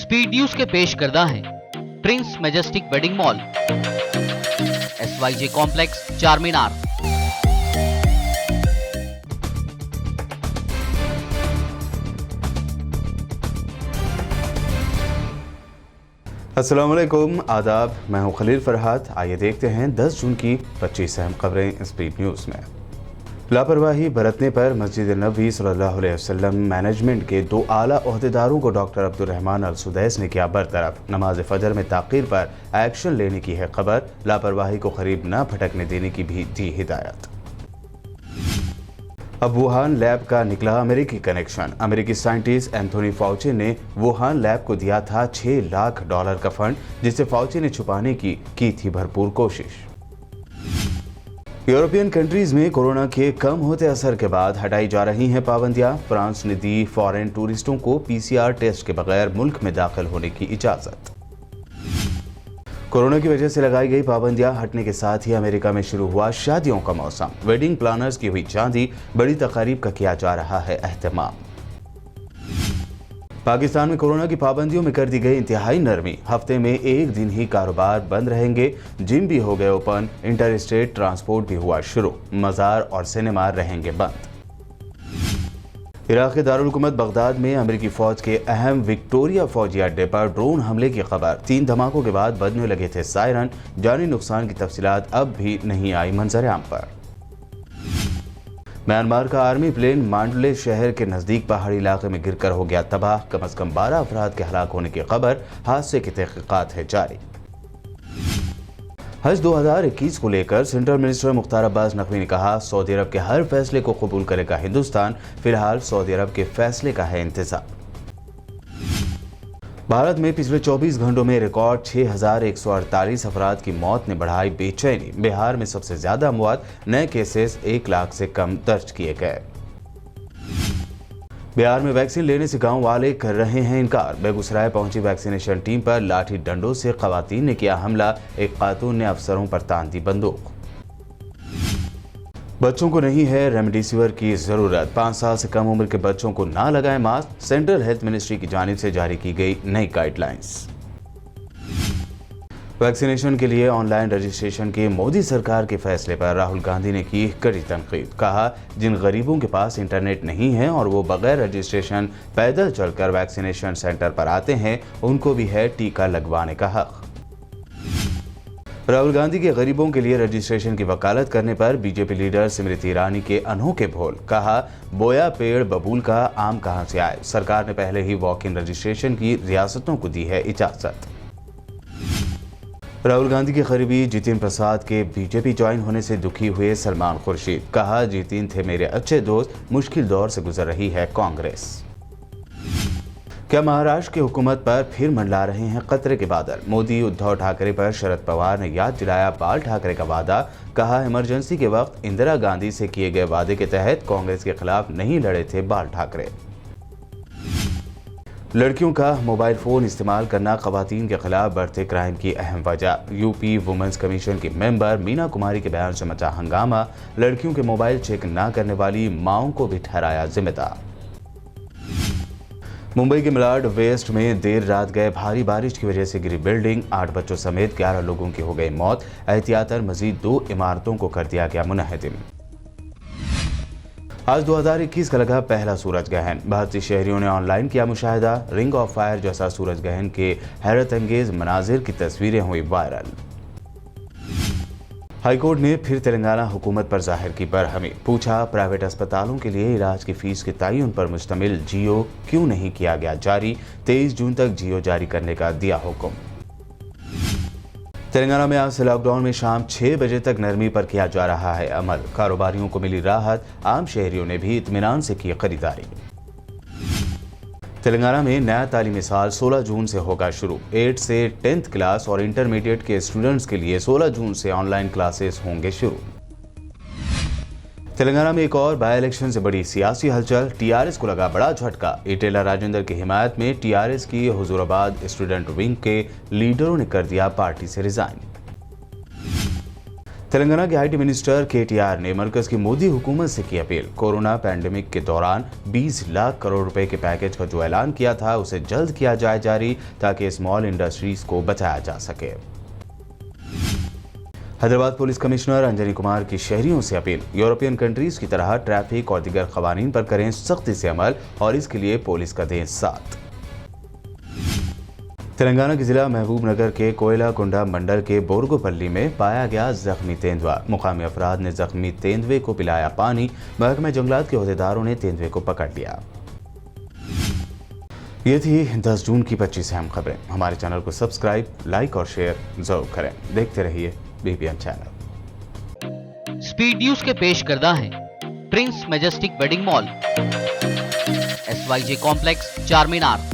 Speed news के पेश करदा है Prince majestic wedding mall, SYJ complex, चार मीनार। अस्सलाम वालेकुम, आदाब। मैं हूं खलील फरहाद। आइए देखते हैं 10 जून की 25 अहम खबरें स्पीड न्यूज़ में। लापरवाही बरतने पर मस्जिद नबवी सल्लल्लाहु अलैहि वसल्लम मैनेजमेंट के 2 आला ओहदेदारों को डॉक्टर अब्दुर्रहमान अल सुदैस ने किया बरतरफ। नमाज फजर में ताख़ीर पर एक्शन लेने की है खबर। लापरवाही को करीब न फटकने देने की भी दी हिदायत। अब वुहान लैब का निकला अमेरिकी कनेक्शन। अमेरिकी साइंटिस्ट एंथोनी फाउची ने वुहान लैब को दिया था $6 लाख का फंड, जिसे फाउची ने छुपाने की थी भरपूर कोशिश। यूरोपियन कंट्रीज में कोरोना के कम होते असर के बाद हटाई जा रही हैं पाबंदियां। फ्रांस ने दी फॉरेन टूरिस्टों को PCR टेस्ट के बगैर मुल्क में दाखिल होने की इजाजत। कोरोना की वजह से लगाई गई पाबंदियां हटने के साथ ही अमेरिका में शुरू हुआ शादियों का मौसम। वेडिंग प्लानर्स की हुई चांदी, बड़ी तकारीब का किया जा रहा है एहतमाम। पाकिस्तान में कोरोना की पाबंदियों में कर दी गई इंतहाई नरमी। हफ्ते में एक दिन ही कारोबार बंद रहेंगे। जिम भी हो गए ओपन, इंटर स्टेट ट्रांसपोर्ट भी हुआ शुरू। मज़ार और सिनेमा रहेंगे बंद। इराक के दारुल हुकूमत बगदाद में अमेरिकी फौज के अहम विक्टोरिया फौजी अड्डे पर ड्रोन हमले की खबर। 3 धमाकों के बाद बजने लगे थे सायरन। जानी नुकसान की तफसीलात अब भी नहीं आई मंजर आम पर। म्यांमार का आर्मी प्लेन मांडले शहर के नजदीक पहाड़ी इलाके में गिरकर हो गया तबाह। कम से कम 12 अफराद के हलाक होने की खबर। हादसे की तहकीकात है जारी। हज 2021 को लेकर सेंट्रल मिनिस्टर मुख्तार अब्बास नकवी ने कहा, सऊदी अरब के हर फैसले को कबूल करेगा हिंदुस्तान। फिलहाल सऊदी अरब के फैसले का है इंतजार। भारत में पिछले 24 घंटों में रिकॉर्ड 6,148 अफराद की मौत ने बढ़ाई बेचैनी। बिहार में सबसे ज्यादा अमवात, नए केसेस 1 लाख से कम दर्ज किए गए। बिहार में वैक्सीन लेने से गांव वाले कर रहे हैं इनकार। बेगूसराय पहुंची वैक्सीनेशन टीम पर लाठी डंडों से खवातीन ने किया हमला। एक खातून ने अफसरों पर तान दी बंदूक। बच्चों को नहीं है रेमडेसिविर की जरूरत। 5 साल से कम उम्र के बच्चों को ना लगाएं मास्क। सेंट्रल हेल्थ मिनिस्ट्री की जानिब से जारी की गई नई गाइडलाइंस। वैक्सीनेशन के लिए ऑनलाइन रजिस्ट्रेशन के मोदी सरकार के फैसले पर राहुल गांधी ने की कड़ी तनकीद। कहा, जिन गरीबों के पास इंटरनेट नहीं है और वो बगैर रजिस्ट्रेशन पैदल चलकर वैक्सीनेशन सेंटर पर आते हैं, उनको भी है टीका लगवाने का हक। राहुल गांधी के गरीबों के लिए रजिस्ट्रेशन की वकालत करने पर बीजेपी लीडर स्मृति ईरानी के अनोखे बोल। कहा, बोया पेड़ बबूल का आम कहां से आए। सरकार ने पहले ही वॉक इन रजिस्ट्रेशन की रियासतों को दी है इजाजत। राहुल गांधी के करीबी जितिन प्रसाद के बीजेपी ज्वाइन होने से दुखी हुए सलमान खुर्शीद। कहा, जितिन थे मेरे अच्छे दोस्त, मुश्किल दौर से गुजर रही है कांग्रेस। क्या महाराष्ट्र की हुकूमत पर फिर मंडला रहे हैं खतरे के बादल। मोदी उद्धव ठाकरे पर शरद पवार ने याद दिलाया बाल ठाकरे का वादा। कहा, इमरजेंसी के वक्त इंदिरा गांधी से किए गए वादे के तहत कांग्रेस के खिलाफ नहीं लड़े थे बाल ठाकरे। लड़कियों का मोबाइल फोन इस्तेमाल करना खवातीन के खिलाफ बढ़ते क्राइम की अहम वजह। यूपी वुमेन्स कमीशन की मेंबर मीना कुमारी के बयान से मचा हंगामा। लड़कियों के मोबाइल चेक न करने वाली माओं को भी ठहराया जिम्मेदार। मुंबई के मिलाड वेस्ट में देर रात गए भारी बारिश की वजह से गिरी बिल्डिंग। 8 बच्चों समेत 11 लोगों की हो गई मौत। एहतियातन मजीद 2 इमारतों को कर दिया गया मुनहदिम। आज 2021 का लगा पहला सूरज ग्रहण। भारतीय शहरियों ने ऑनलाइन किया मुशाहिदा। रिंग ऑफ फायर जैसा सूरज ग्रहण के हैरत अंगेज मनाजिर की तस्वीरें हुई वायरल। हाईकोर्ट ने फिर तेलंगाना हुकूमत पर जाहिर की बरहमी। पूछा, प्राइवेट अस्पतालों के लिए इलाज की फीस के तयन पर मुश्तमिल जियो क्यों नहीं किया गया जारी। 23 जून तक जियो जारी करने का दिया हुक्म। तेलंगाना में आज से लॉकडाउन में शाम 6 बजे तक नरमी पर किया जा रहा है अमल। कारोबारियों को मिली राहत। आम शहरियों ने भी इत्मीनान से की खरीदारी। तेलंगाना में नया तालीमी साल 16 जून से होगा शुरू। 8 से 10th क्लास और इंटरमीडिएट के स्टूडेंट्स के लिए 16 जून से ऑनलाइन क्लासेस होंगे शुरू। तेलंगाना में एक और बाय इलेक्शन से बड़ी सियासी हलचल। टीआरएस को लगा बड़ा झटका। ईटेला राजेंद्र की हिमायत में टीआरएस की हुजूराबाद स्टूडेंट विंग के लीडरों ने कर दिया पार्टी से रिजाइन। तेलंगाना के आईटी मिनिस्टर केटीआर ने मरकज की मोदी हुकूमत से की अपील। कोरोना पैंडेमिक के दौरान 20 लाख करोड़ रुपए के पैकेज का जो ऐलान किया था उसे जल्द किया जाए जारी, ताकि स्मॉल इंडस्ट्रीज को बचाया जा सके। हैदराबाद पुलिस कमिश्नर अंजनी कुमार की शहरियों से अपील। यूरोपियन कंट्रीज की तरह ट्रैफिक और दीगर कवानीन पर करें सख्ती से अमल और इसके लिए पुलिस का दें साथ। तेलंगाना के जिला महबूब नगर के कोयला कुंडा मंडल के बोरगोपल्ली में पाया गया जख्मी तेंदुआ। मुकामी अफराद ने जख्मी तेंदुए को पिलाया पानी। महकमे जंगलात के अहदेदारों ने तेंदुए को पकड़ लिया। ये थी 10 जून की 25 अहम खबरें। हमारे चैनल को सब्सक्राइब, लाइक और शेयर जरूर करें। देखते रहिए बीपीएन चैनल। स्पीड न्यूज के पेश करदा हैं Prince majestic wedding mall, SYJ complex, चार मीनार।